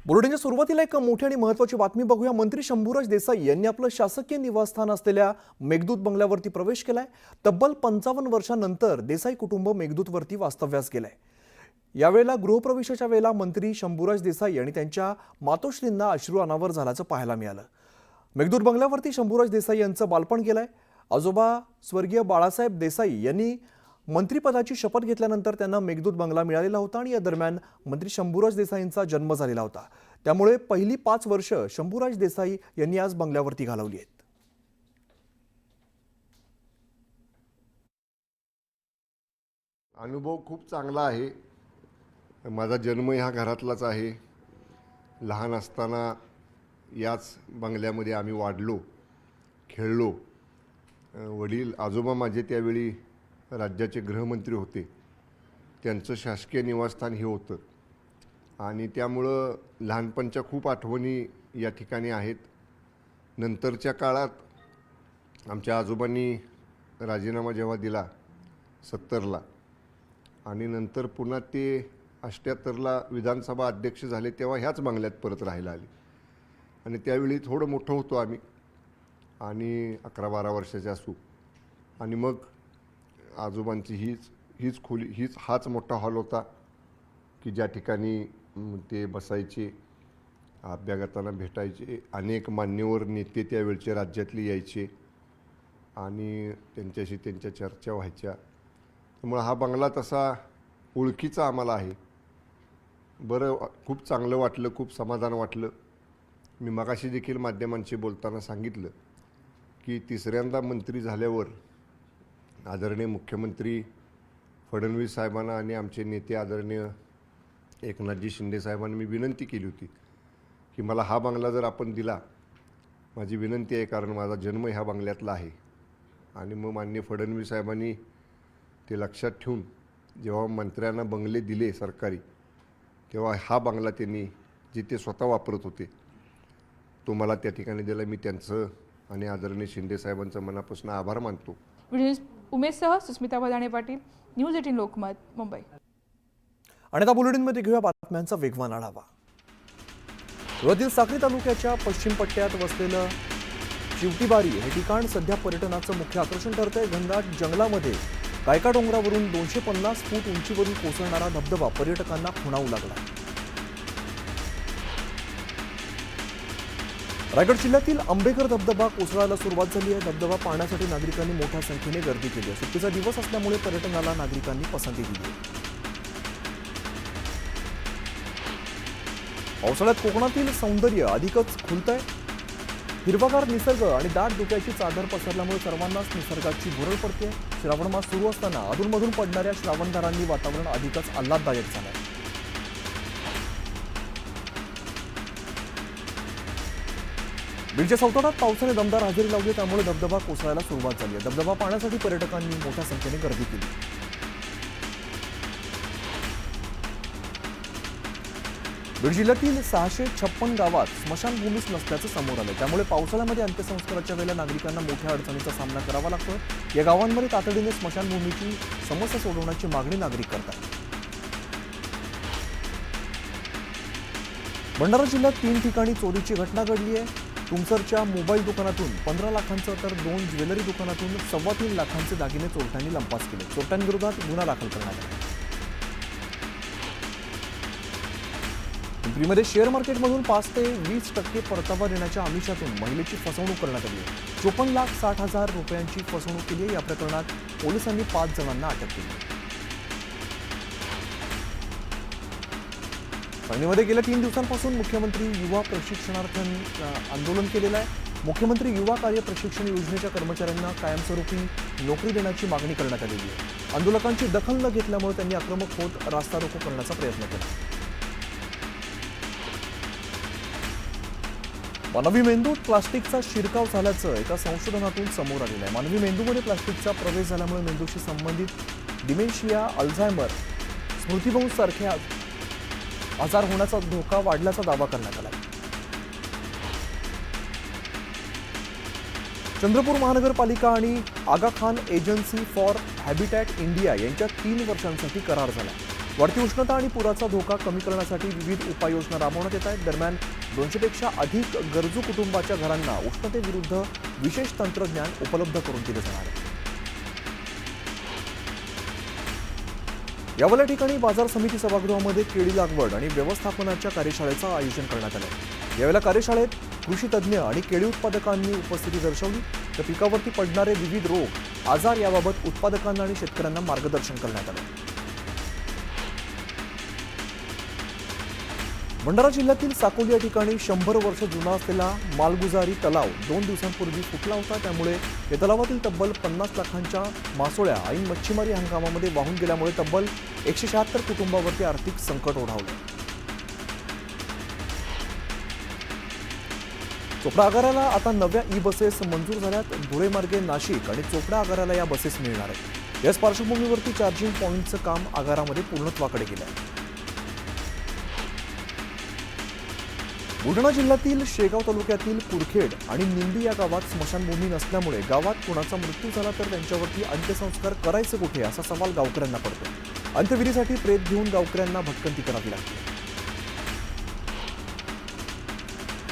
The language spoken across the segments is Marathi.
बुलेटिनच्या सुरुवातीला एक मोठी आणि महत्त्वाची बातमी बघूया। मंत्री शंभूराज देसाई यांनी आपलं शासकीय निवासस्थान असलेल्या मेघदूत बंगल्यावरती प्रवेश केलाय। तब्बल 55 वर्षांनंतर देसाई कुटुंब मेघदूतवरती वास्तव्यास गेलंय। यावेळेला गृहप्रवेशाच्या वेळेला मंत्री शंभूराज देसाई आणि त्यांच्या मातोश्रींना अश्रू अनावर झाल्याचं पाहायला मिळालं। मेघदूत बंगल्यावरती शंभूराज देसाई यांचं बालपण गेलंय। आजोबा स्वर्गीय बाळासाहेब देसाई यांनी मंत्रिपदाची शपथ घेतल्यानंतर त्यांना मेघदूत बंगला मिळालेला होता आणि या दरम्यान मंत्री शंभूराज देसाईंचा जन्म झालेला होता। त्यामुळे पहिली 5 वर्ष शंभूराज देसाई यांनी आज बंगल्यावरती घालवली आहेत। अनुभव खूप चांगला आहे। माझा जन्म ह्या घरातलाच आहे। लहान असताना याच बंगल्यामध्ये आम्ही वाढलो, खेळलो। वडील आजोबा माझे त्यावेळी राज्याचे गृहमंत्री होते। त्यांचं शासकीय निवासस्थान हे होतं आणि त्यामुळं लहानपणच्या खूप आठवणी या ठिकाणी आहेत। नंतरच्या काळात आमच्या आजोबांनी राजीनामा जेव्हा दिला 70ला आणि नंतर पुन्हा ते 78ला विधानसभा अध्यक्ष झाले, तेव्हा ह्याच बंगल्यात परत राहायला आले आणि त्यावेळी थोडं मोठं होतो आम्ही आणि 11-12 वर्षाचे असू आणि मग आजोबांची हीच खोली हाच मोठा हॉल होता की ज्या ठिकाणी ते बसायचे, अभ्यागतांना भेटायचे। अनेक मान्यवर नेते त्यावेळचे राज्यातले यायचे आणि त्यांच्याशी त्यांच्या चर्चा व्हायच्या। त्यामुळे हा बंगला तसा ओळखीचा आम्हाला आहे। बरं, खूप चांगलं वाटलं, खूप समाधान वाटलं। मी मगाशी देखील माध्यमांशी बोलताना सांगितलं की तिसऱ्यांदा मंत्री झाल्यावर आदरणीय मुख्यमंत्री फडणवीस साहेबांना आणि आमचे नेते आदरणीय एकनाथजी शिंदे साहेबांनी मी विनंती केली होती की मला हा बंगला जर आपण दिला, माझी विनंती आहे, कारण माझा जन्म ह्या बंगल्यातला आहे। आणि मग माननीय फडणवीस साहेबांनी ते लक्षात ठेवून जेव्हा मंत्र्यांना बंगले दिले सरकारी, तेव्हा हा बंगला त्यांनी जे ते स्वतः वापरत होते तो मला त्या ठिकाणी दिला। मी त्यांचं आणि आदरणीय शिंदे साहेबांचं मनापासून आभार मानतो। उमेशसह सुस्मिता भदाणे पाटील, न्यूज 18 लोकमत, मुंबई। आणि आता बुलेटिनमध्ये घेऊया बातम्यांचा वेगवान आढावा। सुरतील साक्री तालुक्याच्या पश्चिम पट्ट्यात वसलेलं चिवटीबारी हे ठिकाण सध्या पर्यटनाचं मुख्य आकर्षण ठरतंय। घनदाट जंगलामध्ये कायका डोंगरावरून 250 फूट उंचीवरून कोसळणारा धबधबा पर्यटकांना खुणावू लागला। रायगड जिल्ह्यातील आंबेघर धबधबा कोसळायला सुरुवात झाली आहे। धबधबा पाहण्यासाठी नागरिकांनी मोठ्या संख्येने गर्दी केली आहे। सुट्टीचा दिवस असल्यामुळे पर्यटनाला नागरिकांनी पसंती दिली आहे। पावसाळ्यात कोकणातील सौंदर्य अधिकच खुलतंय। हिरवागार निसर्ग आणि दाट धुक्याची चादर पसरल्यामुळे सर्वांनाच निसर्गाची भुरळ पडते। श्रावण मास सुरू असताना अधूनमधून पडणाऱ्या श्रावणधारांनी वातावरण अधिकच आल्हाददायक झालंय। बीडच्या सौताडात पावसाने दमदार हजेरी लावली, त्यामुळे धबधबा कोसळायला सुरुवात झाली आहे। धबधबा पाहण्यासाठी पर्यटकांनी मोठ्या संख्येने गर्दी केली। बीड जिल्ह्यातील 656 गावात स्मशानभूमीच नसल्याचं समोर आलं। त्यामुळे पावसाळ्यामध्ये अंत्यसंस्काराच्या वेळेला नागरिकांना मोठ्या अडचणीचा सामना करावा लागतोय। या गावांमध्ये तातडीने स्मशानभूमीची समस्या सोडवण्याची मागणी नागरिक करतात। भंडारा जिल्ह्यात 3 ठिकाणी चोरीची घटना घडली आहे। तुमसरच्या मोबाईल दुकानातून 15 लाखांचं तर 2 ज्वेलरी दुकानातून 3.25 लाखांचे दागिने चोरट्यांनी लंपास केले। चोरट्यांविरोधात गुन्हा दाखल करण्यात आला। पिंपरीमध्ये शेअर मार्केटमधून 5 ते 20% परतावा देण्याच्या आमिषातून महिलेची फसवणूक करण्यात आली आहे। 54,60,000 रुपयांची फसवणूक केली आहे। या प्रकरणात पोलिसांनी 5 जणांना अटक केली। सांगलीमध्ये गेल्या 3 दिवसांपासून मुख्यमंत्री युवा प्रशिक्षणार्थ आंदोलन केलेलं आहे। मुख्यमंत्री युवा कार्य प्रशिक्षण योजनेच्या कर्मचाऱ्यांना कायमस्वरूपी नोकरी देण्याची मागणी करण्यात आलेली आहे। आंदोलकांची दखल न घेतल्यामुळे त्यांनी आक्रमक होत रास्ता रोको करण्याचा प्रयत्न केला। मानवी मेंदूत प्लास्टिकचा शिरकाव झाल्याचं एका संशोधनातून समोर आलेलं आहे। मानवी मेंदूमध्ये प्लास्टिकचा प्रवेश झाल्यामुळे मेंदूशी संबंधित डिमेन्शिया, अल्झायमर, स्मृतिभ्रंश सारखे आजार होण्याचा धोका वाढल्याचा दावा करण्यात आला। चंद्रपूर महानगरपालिका आणि Aga Khan agency for habitat India यांच्यात 3 वर्षांसाठी करार झाला। वाढती उष्णता आणि पुराचा धोका कमी करण्यासाठी विविध उपाययोजना राबवण्यात येत आहेत. दरम्यान 200पेक्षा अधिक गरजू कुटुंबाच्या घरांना उष्णतेविरुद्ध विशेष तंत्रज्ञान उपलब्ध करून दिले जाणार आहे. यावेळी ठिकाणी बाजार समिती सभागृहामध्ये केळी लागवड आणि व्यवस्थापनाच्या कार्यशाळेचं आयोजन करण्यात आलं. यावेळेला कार्यशाळेत कृषी तज्ज्ञ आणि केळी उत्पादकांनी उपस्थिती दर्शवली. तर पिकावरती पडणारे विविध रोग आजार याबाबत उत्पादकांना आणि शेतकऱ्यांना मार्गदर्शन करण्यात आलं. भंडारा जिल्ह्यातील साकोली या ठिकाणी 100 वर्ष जुना असलेला मालगुजारी तलाव 2 दिवसांपूर्वी फुटला होता. त्यामुळे या तलावातील तब्बल 50 लाखांच्या मासोळ्या ऐन मच्छीमारी हंगामामध्ये वाहून गेल्यामुळे तब्बल 176 कुटुंबावरती आर्थिक संकट ओढावलं. चोपडा आगाराला आता नव्या बसेस मंजूर झाल्यात. धुळे मार्गे नाशिक आणि चोपडा आगाराला या बसेस मिळणार आहेत. याच पार्श्वभूमीवरती चार्जिंग पॉईंटचं काम आगारामध्ये पूर्णत्वाकडे गेलं आहे. बुलढाणा जिल्ह्यातील शेगाव तालुक्यातील कुरखेड आणि निंबी या गावात स्मशानभूमी नसल्यामुळे गावात कुणाचा मृत्यू झाला तर त्यांच्यावरती अंत्यसंस्कार करायचे कुठे असा सवाल गावकऱ्यांना पडतो. अंत्यविधीसाठी प्रेत घेऊन गावकऱ्यांना भटकंती करावी लागते.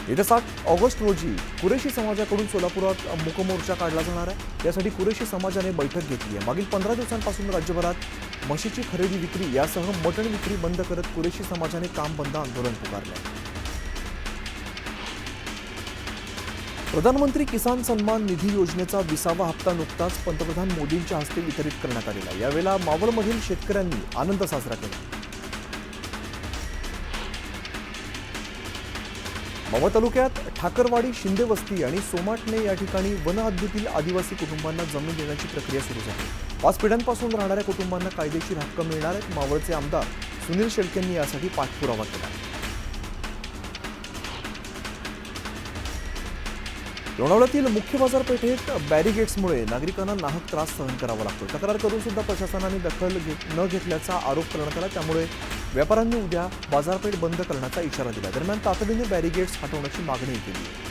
येत्या 7 ऑगस्ट रोजी कुरेशी समाजाकडून सोलापुरात मूकमोर्चा काढला जाणार आहे. यासाठी कुरेशी समाजाने बैठक घेतली आहे. मागील 15 दिवसांपासून राज्यभरात म्हशीची खरेदी विक्री यासह मटण विक्री बंद करत कुरेशी समाजाने काम बंद आंदोलन पुकारले आहे. प्रधानमंत्री किसान सन्मान निधी योजनेचा 20वा हप्ता नुकताच पंतप्रधान मोदींच्या हस्ते वितरित करण्यात आलेला आहे. यावेळेला मावळमधील शेतकऱ्यांनी आनंद साजरा केला. मावळ तालुक्यात ठाकरवाडी, शिंदे वस्ती आणि सोमाटणे या ठिकाणी वनहद्दीतील आदिवासी कुटुंबांना जमीन देण्याची प्रक्रिया सुरू झाली. 5 पिढ्यांपासून राहणाऱ्या कुटुंबांना कायदेशीर हक्क मिळणार आहेत. मावळचे आमदार सुनील शेळकेंनी यासाठी पाठपुरावा केला. लोणावळ्यातील मुख्य बाजारपेठेत बॅरिगेट्समुळे नागरिकांना नाहक त्रास सहन करावा लागतो. तक्रार करून सुद्धा प्रशासनाने दखल न घेतल्याचा आरोप करण्यात आला. त्यामुळे व्यापाऱ्यांनी उद्या बाजारपेठ बंद करण्याचा इशारा दिला. दरम्यान तातडीने बॅरिगेट्स हटवण्याची मागणी केली.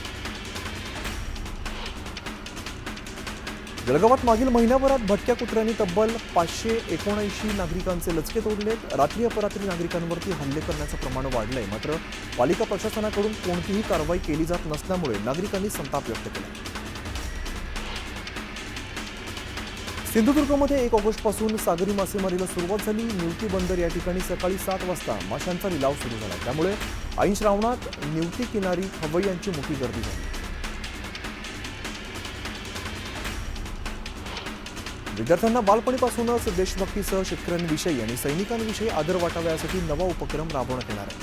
जळगावात मागील महिन्याभरात भटक्या कुत्र्यांनी तब्बल 579 नागरिकांचे लचके तोडलेत. रात्री अपरात्री नागरिकांवरती हल्ले करण्याचं प्रमाण वाढलंय. मात्र पालिका प्रशासनाकडून कोणतीही कारवाई केली जात नसल्यामुळे नागरिकांनी संताप व्यक्त केला. सिंधुदुर्गमध्ये 1 ऑगस्टपासून सागरी मासेमारीला सुरुवात झाली. निवती बंदर या ठिकाणी सकाळी 7 वाजता माशांचा लिलाव सुरू झाला. त्यामुळे ऐन श्रावणात निवती किनारी खवय्यांची मोठी गर्दी झाली. विद्यार्थ्यांना बालपणीपासूनच देशभक्तीसह शेतकऱ्यांविषयी आणि सैनिकांविषयी आदर वाटावा यासाठी नवा उपक्रम राबवण्यात येणार आहे.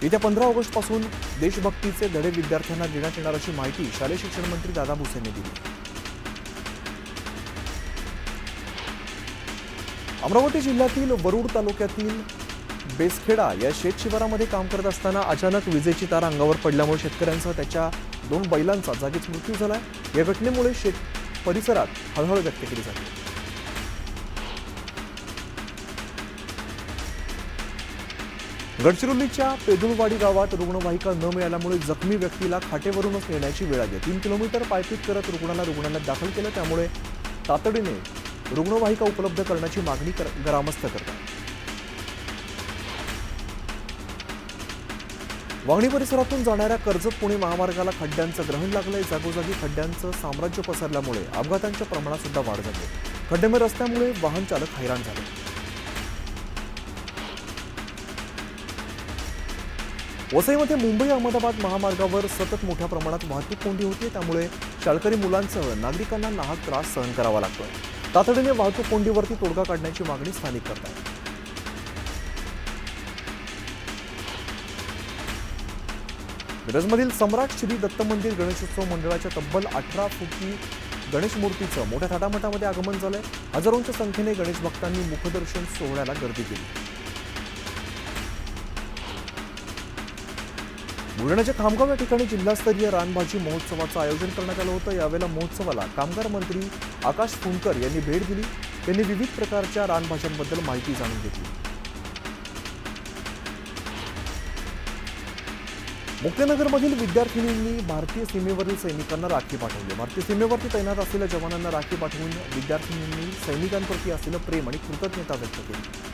येत्या 15 ऑगस्टपासून देशभक्तीचे धडे विद्यार्थ्यांना देण्यात येणार अशी माहिती शालेय शिक्षण मंत्री दादा भुसे यांनी दिली. अमरावती जिल्ह्यातील वरुड तालुक्यातील बेसखेडा या शेत शिवारामध्ये काम करत असताना अचानक विजेची तार अंगावर पडल्यामुळे शेतकऱ्यांसह त्याच्या 2 बैलांचा जागीच मृत्यू झाला. या घटनेमुळे परिसरात हळहळ व्यक्त केली जाते. गडचिरोलीच्या पेदुळवाडी गावात रुग्णवाहिका न मिळाल्यामुळे जखमी व्यक्तीला खाटेवरूनच नेण्याची वेळ आली. 3 किलोमीटर पायपीट करत रुग्णालयात दाखल केलं. त्यामुळे तातडीने रुग्णवाहिका उपलब्ध करण्याची मागणी ग्रामस्थ करतात. वांगणी परिसरातून जाणाऱ्या कर्जत पुणे महामार्गाला खड्ड्यांचं ग्रहण लागलंय. जागोजागी खड्ड्यांचं साम्राज्य पसरल्यामुळे अपघातांच्या प्रमाणात सुद्धा वाढ झाली. खड्डेमय रस्त्यामुळे वाहन चालक हैराण झाले. वसईमध्ये मुंबई अहमदाबाद महामार्गावर सतत मोठ्या प्रमाणात वाहतूक कोंडी होती. त्यामुळे शाळकरी मुलांसह नागरिकांना नाहक त्रास सहन करावा लागतोय. तातडीने वाहतूक कोंडीवरती तोडगा काढण्याची मागणी स्थानिक करतात. मिरजमधील सम्राट श्री दत्त मंदिर गणेशोत्सव मंडळाच्या तब्बल 18 फुटी गणेश मूर्तीचं मोठ्या थाटामाटामध्ये आगमन झालंय. हजारोंच्या संख्येने गणेश भक्तांनी मुखदर्शन सोहळ्याला गर्दी केली. बुलढाण्याच्या खामगाव या ठिकाणी जिल्हास्तरीय रानभाजी महोत्सवाचं आयोजन करण्यात आलं होतं. यावेळेला महोत्सवाला कामगार मंत्री आकाश फुंकर यांनी भेट दिली. त्यांनी विविध प्रकारच्या रानभाज्यांबद्दल माहिती जाणून घेतली. मुक्ताईनगरमधील विद्यार्थिनींनी भारतीय सीमेवरील सैनिकांना राखी पाठवली. भारतीय सीमेवरती तैनात असलेल्या जवानांना राखी पाठवून विद्यार्थिनींनी सैनिकांप्रती असलेलं प्रेम आणि कृतज्ञता व्यक्त केली.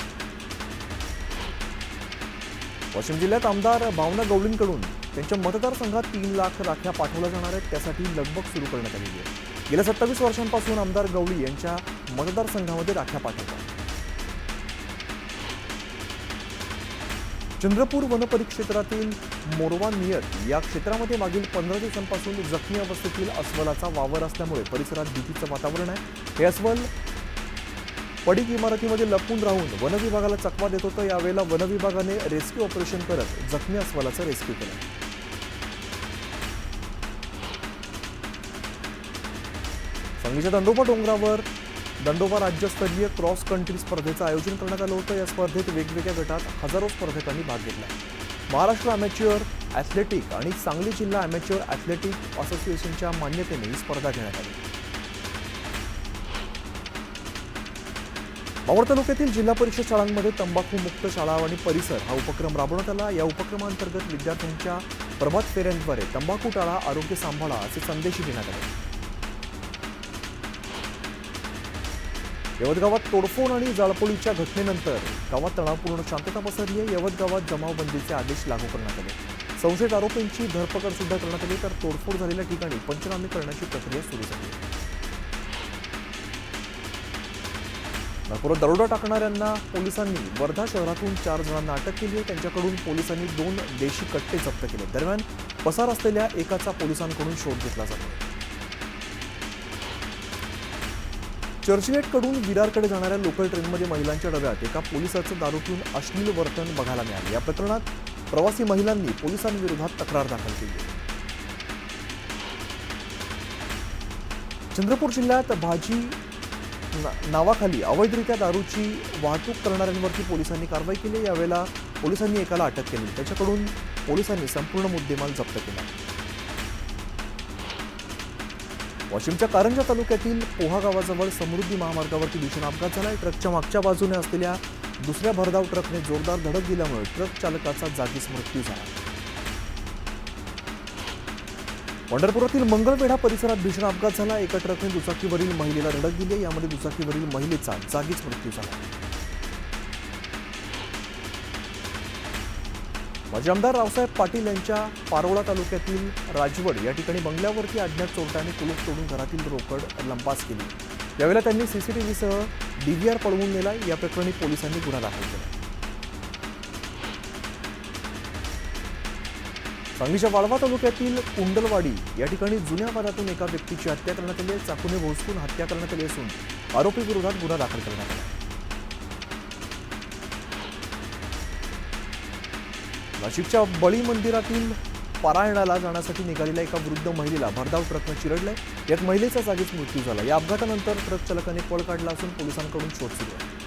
वाशिम जिल्ह्यात आमदार भावना गवळींकडून त्यांच्या मतदारसंघात 3 लाख राख्या पाठवल्या जाणार आहेत, त्यासाठी लगबग सुरू करण्यात आलेली आहे. गेल्या 27 वर्षांपासून आमदार गवळी यांच्या मतदारसंघामध्ये राख्या पाठवतात. चंद्रपूर वनपरिक्षेत्रातील मोरवा नियत या क्षेत्रामध्ये मागील 15 दिवसांपासून जखमी अवस्थेतील अस्वलाचा वावर असल्यामुळे परिसरात भीतीचं वातावरण आहे. हे अस्वल पडीक इमारतीमध्ये लपून राहून वन विभागाला चकवा देत होतं. यावेळेला वन विभागाने रेस्क्यू ऑपरेशन करत जखमी अस्वलाचं रेस्क्यू केलं. सांगलीच्या दंडोबा डोंगरावर दंडोबा राज्यस्तरीय क्रॉस कंट्री स्पर्धेचं आयोजन करण्यात आलं होतं. या स्पर्धेत वेगवेगळ्या गटात हजारो स्पर्धकांनी भाग घेतला. महाराष्ट्र अमॅच्युअर ॲथलेटिक आणि सांगली जिल्हा अमॅच्युअर ॲथलेटिक असोसिएशनच्या मान्यतेने ही स्पर्धा घेण्यात आली. मावळ तालुक्यातील जिल्हा परिषद शाळांमध्ये तंबाखू मुक्त शाळा आणि परिसर हा उपक्रम राबवण्यात आला. या उपक्रमांतर्गत विद्यार्थ्यांच्या प्रभात फेऱ्यांद्वारे तंबाखू टाळा, आरोग्य सांभाळा असे संदेश देण्यात आले. यवत गावात तोडफोड आणि जाळपोळीच्या घटनेनंतर गावात तणावपूर्ण शांतता पसरली आहे. यवत गावात जमावबंदीचे आदेश लागू करण्यात आले. संशयित आरोपींची धरपकड सुद्धा करण्यात आली, तर तोडफोड झालेल्या ठिकाणी पंचनामे करण्याची प्रक्रिया सुरू झाली. नागपुरात दरोडा टाकणाऱ्यांना पोलिसांनी वर्धा शहरातून 4 जणांना अटक केली आहे. त्यांच्याकडून पोलिसांनी 2 देशी कट्टे जप्त केले. दरम्यान पसार असलेल्या एकाचा पोलिसांकडून शोध घेतला जातो. चर्चगेटकडून विरारकडे जाणाऱ्या लोकल ट्रेनमध्ये महिलांच्या डब्यात एका पोलिसाचं दारू पिऊन अश्लील वर्तन बघायला मिळाले. या प्रकरणात प्रवासी महिलांनी पोलिसांविरोधात तक्रार दाखल केली. चंद्रपूर जिल्ह्यात भाजी नावाखाली अवैधरित्या दारूची वाहतूक करणाऱ्यांवरती पोलिसांनी कारवाई केली. यावेळेला पोलिसांनी एकाला अटक केली. त्याच्याकडून पोलिसांनी संपूर्ण मुद्देमाल जप्त केला. वाशिमच्या कारंजा तालुक्यातील पोहा गावाजवळ समृद्धी महामार्गावरती भीषण अपघात झाला. ट्रकच्या मागच्या बाजूने असलेल्या दुसऱ्या भरधाव ट्रकने जोरदार धडक दिल्यामुळे ट्रक चालकाचा जागीच मृत्यू झाला. पंढरपुरातील मंगळवेढा परिसरात भीषण अपघात झाला. एका ट्रकने दुचाकीवरील महिलेला धडक दिली. यामध्ये दुचाकीवरील महिलेचा जागीच मृत्यू झाला. माजी आमदार रावसाहेब पाटील यांच्या पारोळा तालुक्यातील राजवड या ठिकाणी बंगल्यावरती अज्ञात चोरट्याने कुलूप तोडून घरातील रोकड लंपास केली. यावेळेला त्यांनी सीसीटीव्हीसह डीव्हीआर पळवून नेला. या प्रकरणी पोलिसांनी गुन्हा दाखल केला. सांगलीच्या वाळवा तालुक्यातील कुंडलवाडी या ठिकाणी जुन्या वादातून एका व्यक्तीची हत्या करण्यात आली. चाकूने भोसकून हत्या करण्यात आली असून आरोपी विरोधात गुन्हा दाखल करण्यात आला. नाशिकच्या बळी मंदिरातील पारायणाला जाण्यासाठी निघालेल्या एका वृद्ध महिलेला भरधाव ट्रकनं चिरडलंय. यात महिलेचा जागीच मृत्यू झाला. या अपघातानंतर ट्रक चालकाने पळ काढला असून पोलिसांकडून शोध सुरू आहे.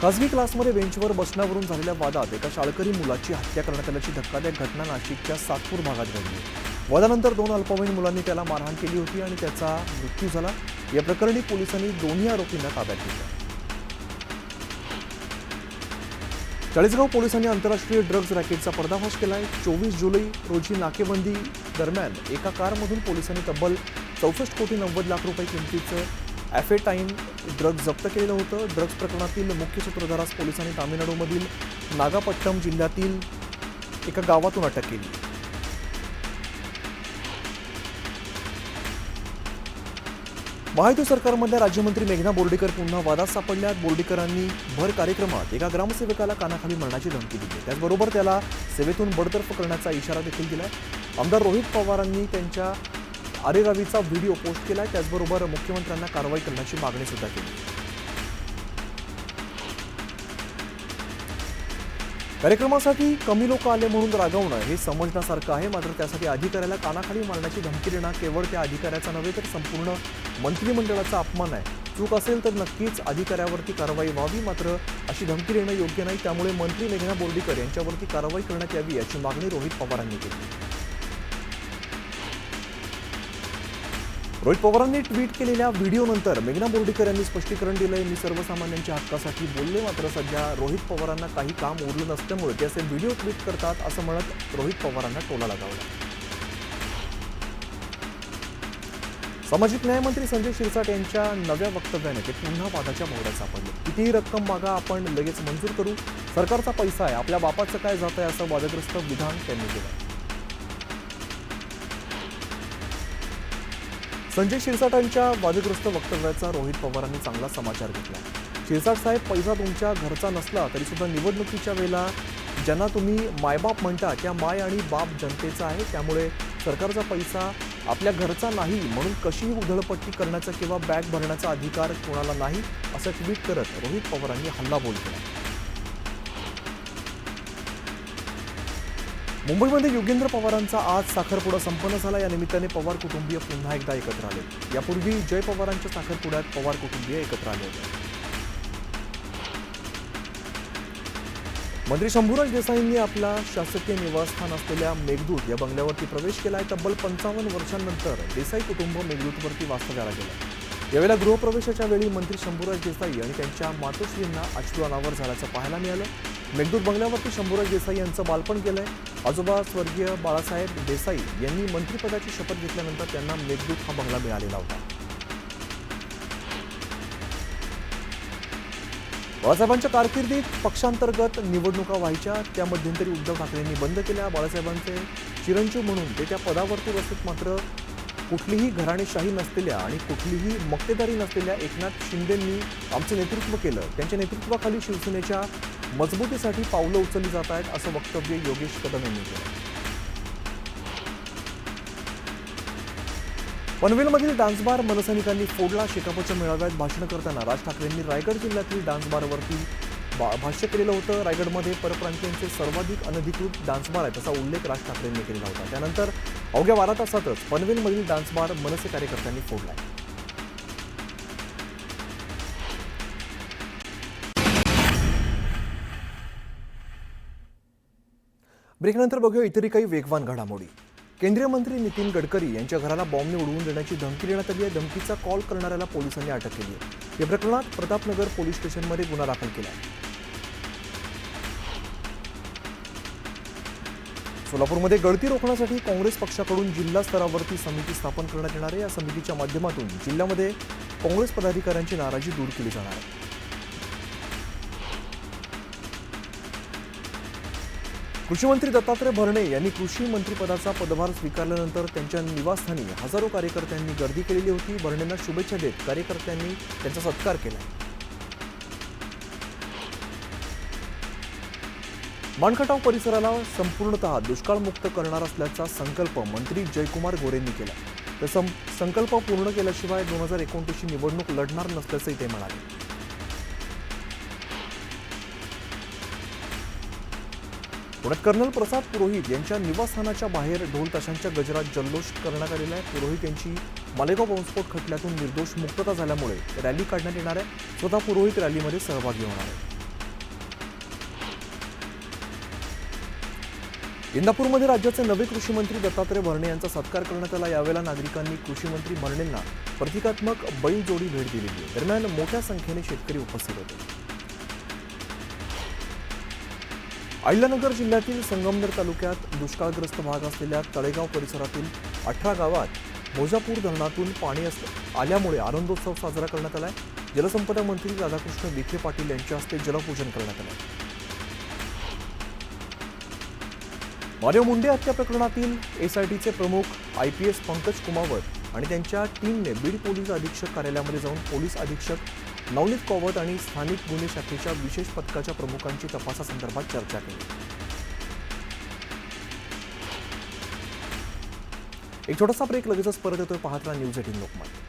खासगी क्लासमध्ये बेंचवर बसण्यावरून झालेल्या वादात एका शाळकरी मुलाची हत्या करण्यात आल्याची धक्कादायक घटना नाशिकच्या सातपूर भागात घडली. वादानंतर 2 अल्पवयीन मुलांनी त्याला मारहाण केली होती आणि त्याचा मृत्यू झाला. या प्रकरणी पोलिसांनी दोन्ही आरोपींना ताब्यात घेतलं. चाळीसगाव पोलिसांनी आंतरराष्ट्रीय ड्रग्ज रॅकेटचा पर्दाफाश केलाय. 24 जुलै रोजी नाकेबंदी दरम्यान एका कारमधून पोलिसांनी तब्बल 64 कोटी 90 लाख रुपये किमतीचं ॲफेटाईन ड्रग्ज जप्त केलेलं होतं. ड्रग्ज प्रकरणातील मुख्य सूत्रधारास पोलिसांनी तामिळनाडूमधील नागापट्टम जिल्ह्यातील एका गावातून अटक केली. महायुती सरकारमधल्या राज्यमंत्री मेघना बोर्डीकर पुन्हा वादात सापडल्यात. बोर्डीकरांनी भर कार्यक्रमात एका ग्रामसेवकाला कानाखाली मरणाची धमकी दिली. त्याचबरोबर त्याला सेवेतून बडतर्फ करण्याचा इशारा देखील दिलाय. आमदार रोहित पवारांनी त्यांच्या आरेरावीचा व्हिडिओ पोस्ट केलाय. त्याचबरोबर मुख्यमंत्र्यांना कारवाई करण्याची मागणी सुद्धा केली. कार्यक्रमासाठी कमी लोक आले म्हणून रागवणं हे समजण्यासारखं आहे. मात्र त्यासाठी अधिकाऱ्याला कानाखाली मारण्याची धमकी देणं केवळ त्या अधिकाऱ्याचा नव्हे तर संपूर्ण मंत्रिमंडळाचा अपमान आहे. चूक असेल तर नक्कीच अधिकाऱ्यावरती कारवाई व्हावी. मात्र अशी धमकी देणं योग्य नाही. त्यामुळे मंत्री मेघना बोर्डीकर यांच्यावरती कारवाई करण्यात यावी याची मागणी रोहित पवारांनी केली. रोहित पवारांनी ट्विट केलेल्या व्हिडिओनंतर मेघना बोर्डीकर यांनी स्पष्टीकरण दिलंय. मी सर्वसामान्यांच्या हक्कासाठी बोलले, मात्र सध्या रोहित पवारांना काही काम उरलं नसल्यामुळे ते असे व्हिडिओ ट्विट करतात असं म्हणत रोहित पवारांना टोला लगावला. सामाजिक न्यायमंत्री संजय शिरसाट यांच्या नव्या वक्तव्याने ते पुन्हा वादाच्या भोवऱ्यात सापडले. कितीही रक्कम मागा, आपण लगेच मंजूर करू. सरकारचा पैसा आहे, आपल्या बापाचं काय जात आहे, असं वादग्रस्त विधान त्यांनी केलं. संजय शिरसाटांच्या वादग्रस्त वक्तव्याचा रोहित पवारांनी चांगला समाचार घेतला. शिरसाट साहेब, पैसा तुमच्या घरचा नसला तरी सुद्धा निवडणुकीच्या वेळेला ज्यांना तुम्ही मायबाप म्हणता त्या माय आणि बाप जनतेचा आहे. त्यामुळे सरकारचा पैसा आपल्या घरचा नाही म्हणून कशीही उधळपट्टी करण्याचा किंवा बॅग भरण्याचा अधिकार कोणाला नाही, असं ट्विट करत रोहित पवारांनी हल्लाबोल केला. मुंबईमध्ये योगेंद्र पवारांचा आज साखरपुडा संपन्न झाला. या निमित्ताने पवार कुटुंबीय पुन्हा एकदा एकत्र आले. यापूर्वी जय पवारांच्या साखरपुड्यात पवार कुटुंबीय एकत्र आले होते. मंत्री शंभूराज देसाईंनी आपला शासकीय निवासस्थान असलेल्या मेघदूत या बंगल्यावरती प्रवेश केलाय. तब्बल 55 वर्षांनंतर देसाई कुटुंब मेघदूतवरती वास्तव्याला गेलं. यावेळेला गृहप्रवेशाच्या वेळी मंत्री शंभूराज देसाई आणि त्यांच्या मातोश्रींना अश्रू अनावर झाल्याचं पाहायला मिळालं. मेघदूत बंगल्यावरती शंभूराज देसाई यांचं बालपण गेलंय. आजोबा स्वर्गीय बाळासाहेब देसाई यांनी मंत्रिपदाची शपथ घेतल्यानंतर त्यांना मेघदूत हा बंगला मिळालेला होता. बाळासाहेबांच्या कारकिर्दीत पक्षांतर्गत निवडणुका व्हायच्या, त्या मध्यंतरी उद्धव ठाकरेंनी बंद केल्या. बाळासाहेबांचे चिरंजीव म्हणून ते त्या पदावरती बसत, मात्र कुठलीही घराणेशाही नसलेल्या आणि कुठलीही मक्तेदारी नसलेल्या एकनाथ शिंदेंनी आमचं नेतृत्व केलं. त्यांच्या नेतृत्वाखाली शिवसेनेच्या मजबूतीसाठी पावलं उचलली जात आहेत, असं वक्तव्य योगेश कदम यांनी केलं. पनवेलमधील डान्स बार मनसैनिकांनी फोडला. शेकापच्या मेळाव्यात भाषण करताना राज ठाकरेंनी रायगड जिल्ह्यातील डान्स बारवरती भाष्य केलेलं होतं. रायगडमध्ये परप्रांतीयांचे सर्वाधिक अनधिकृत डान्स बार आहे, असा उल्लेख राज ठाकरेंनी केलेला होता. त्यानंतर अवघ्या 12 तासातच पनवेलमधील डान्स बार मनसे कार्यकर्त्यांनी फोडलाय. ब्रेकनंतर बघूया इतरही काही वेगवान घडामोडी. केंद्रीय मंत्री नितीन गडकरी यांच्या घराला बॉम्बने उडवून देण्याची धमकी देण्यात आली आहे. धमकीचा कॉल करणाऱ्याला पोलिसांनी अटक केली आहे. या प्रकरणात प्रतापनगर पोलीस स्टेशनमध्ये गुन्हा दाखल केला आहे. सोलापूरमध्ये गळती रोखण्यासाठी काँग्रेस पक्षाकडून जिल्हा स्तरावरती समिती स्थापन करण्यात येणार आहे. या समितीच्या माध्यमातून जिल्ह्यामध्ये काँग्रेस पदाधिकाऱ्यांची नाराजी दूर केली जाणार आहे. कृषी मंत्री दत्तात्रय भरणे यांनी कृषी मंत्रिपदाचा पदभार स्वीकारल्यानंतर त्यांच्या निवासस्थानी हजारो कार्यकर्त्यांनी गर्दी केलेली होती. भरणेंना शुभेच्छा देत कार्यकर्त्यांनी त्यांचा सत्कार केला. माणखटाव परिसराला संपूर्णतः दुष्काळमुक्त करणार असल्याचा संकल्प मंत्री जयकुमार गोरेंनी केला. तर संकल्प पूर्ण केल्याशिवाय 2029 निवडणूक लढणार नसल्याचंही ते म्हणाले. पुण्यात कर्नल प्रसाद पुरोहित यांच्या निवासस्थानाच्या बाहेर ढोल ताशांच्या गजरात जल्लोष करण्यात आलेला आहे. पुरोहित यांची मालेगाव बॉम्बस्फोट खटल्यातून निर्दोष मुक्तता झाल्यामुळे रॅली काढण्यात येणार आहे. स्वतः पुरोहित रॅलीमध्ये सहभागी होणार आहे. इंदापूरमध्ये राज्याचे नवे कृषी मंत्री दत्तात्रय भरणे यांचा सत्कार करण्यात आला. यावेळेला नागरिकांनी कृषी मंत्री भरणेंना प्रतिकात्मक बैलजोडी भेट दिलेली आहे. दरम्यान मोठ्या संख्येने शेतकरी उपस्थित होते. अहिल्यानगर जिल्ह्यातील संगमनेर तालुक्यात दुष्काळग्रस्त भाग असलेल्या तळेगाव परिसरातील 18 गावात भोजापूर धरणातून पाणी आल्यामुळे आनंदोत्सव साजरा करण्यात आलाय. जलसंपदा मंत्री राधाकृष्ण विखे पाटील यांच्या हस्ते जलपूजन करण्यात आलं. मारिओ मुंडे हत्या प्रकरणातील एसआयटीचे प्रमुख IPS पंकज कुमावत आणि त्यांच्या टीमने बीड पोलीस अधीक्षक कार्यालयामध्ये जाऊन पोलीस अधीक्षक नवनीत कौवत आणि स्थानिक गुन्हे शाखेच्या विशेष पथकाच्या प्रमुखांची तपासासंदर्भात चर्चा केली. एक छोटासा ब्रेक, लगेचच परत येतोय. पाहत राहा न्यूज 18 लोकमत.